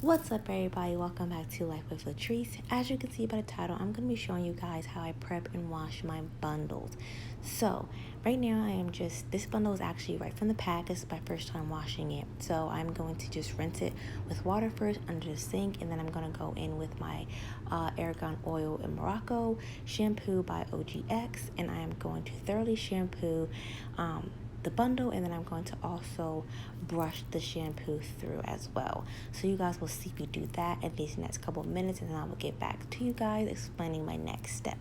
What's up, everybody? Welcome back to Life with Latrice. As you can see by the title, I'm going to be showing you guys how I prep and wash my bundles. So right now this bundle is actually right from the pack. This is my first time washing it. So I'm going to just rinse it with water first under the sink, and then I'm going to go in with my Argan Oil in Morocco shampoo by OGX, and I am going to thoroughly shampoo the bundle, and then I'm going to also brush the shampoo through as well. So you guys will see me do that in these next couple of minutes, and then I will get back to you guys explaining my next step.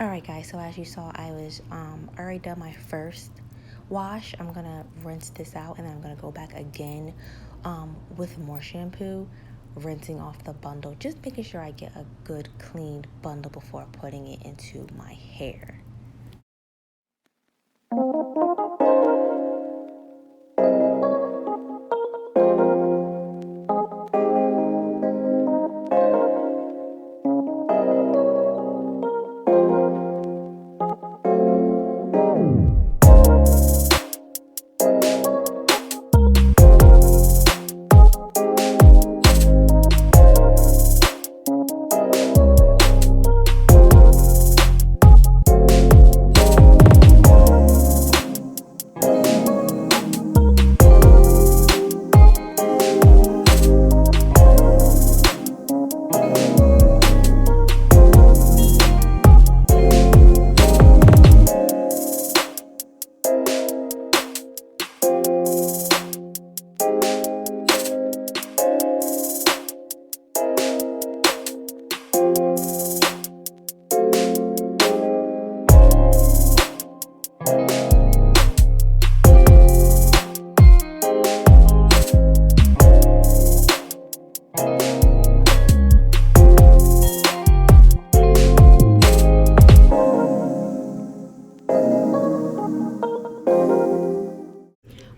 Alright guys, so as you saw, I was already done my first wash. I'm gonna rinse this out, and then I'm gonna go back again with more shampoo, rinsing off the bundle, just making sure I get a good clean bundle before putting it into my hair.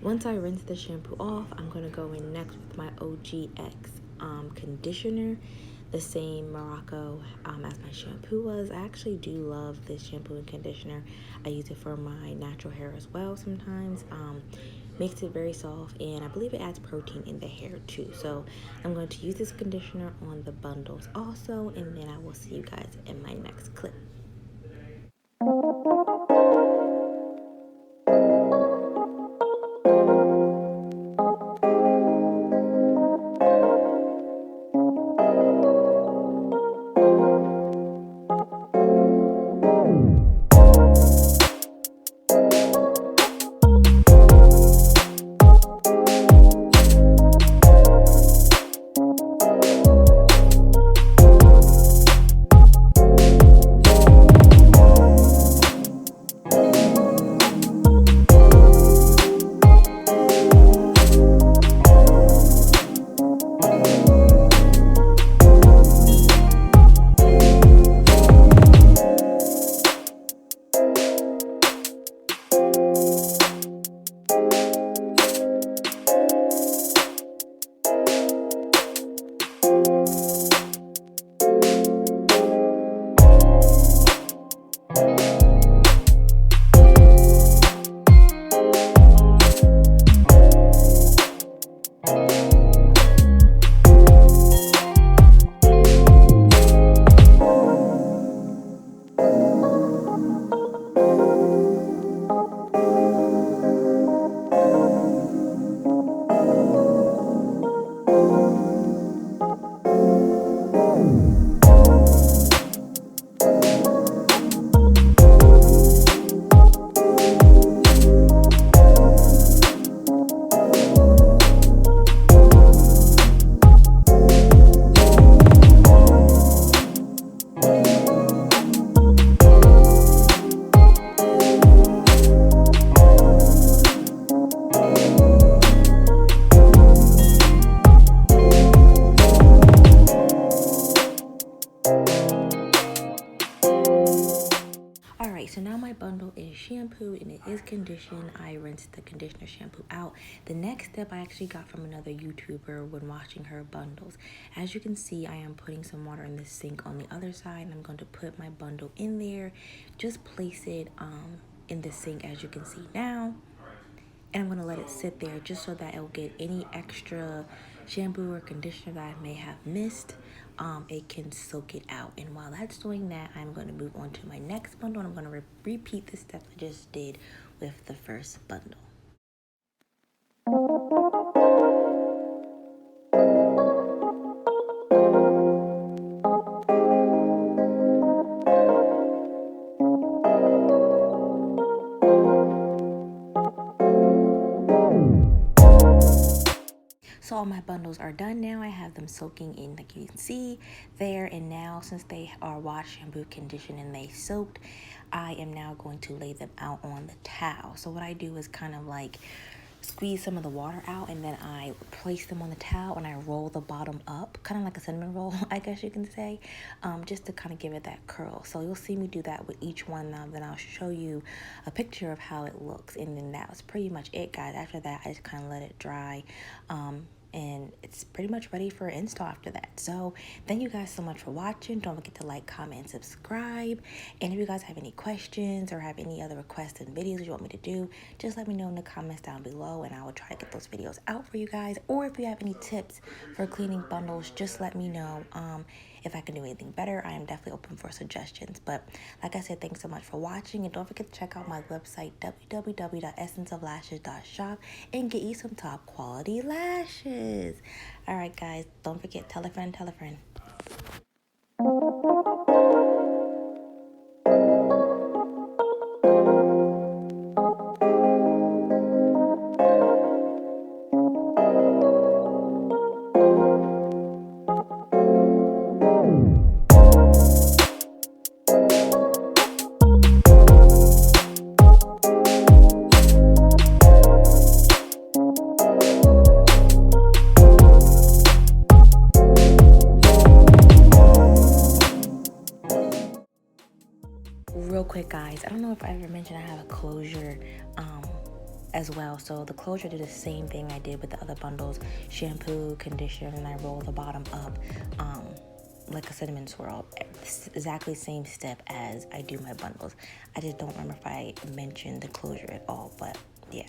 Once I rinse the shampoo off, I'm going to go in next with my OGX conditioner, the same Morocco as my shampoo was. I actually do love this shampoo and conditioner. I use it for my natural hair as well sometimes. Makes it very soft, and I believe it adds protein in the hair too. So I'm going to use this conditioner on the bundles also, and then I will see you guys in my next clip. I rinse the conditioner shampoo out. The next step I actually got from another YouTuber when washing her bundles. As you can see, I am putting some water in the sink on the other side, and I'm going to put my bundle in there. Just place it in the sink, as you can see now. And I'm going to let it sit there just so that it'll get any extra shampoo or conditioner that I may have missed. It can soak it out. And while that's doing that, I'm going to move on to my next bundle. And I'm going to repeat the steps I just did with the first bundle. So all my bundles are done now. I have them soaking in, like you can see there. And now, since they are washed, shampoo, conditioned, and they soaked, I am now going to lay them out on the towel. So what I do is kind of like squeeze some of the water out, and then I place them on the towel and I roll the bottom up, kind of like a cinnamon roll, I guess you can say, just to kind of give it that curl. So you'll see me do that with each one now. Then I'll show you a picture of how it looks, and then that was pretty much it, guys. After that, I just kind of let it dry, and it's pretty much ready for install after that. So thank you guys so much for watching. Don't forget to like, comment, and subscribe. And if you guys have any questions or have any other requests and videos you want me to do, just let me know in the comments down below, and I will try to get those videos out for you guys. Or if you have any tips for cleaning bundles, just let me know. If I can do anything better, I am definitely open for suggestions. But like I said, thanks so much for watching, and don't forget to check out my website, www.essenceoflashes.shop, and get you some top quality lashes. All right, guys, don't forget, tell a friend, tell a friend. Real quick, guys, I don't know if I ever mentioned I have a closure as well. So the closure did the same thing I did with the other bundles: shampoo, conditioner, and I roll the bottom up like a cinnamon swirl. It's exactly same step as I do my bundles. I just don't remember if I mentioned the closure at all, but yeah.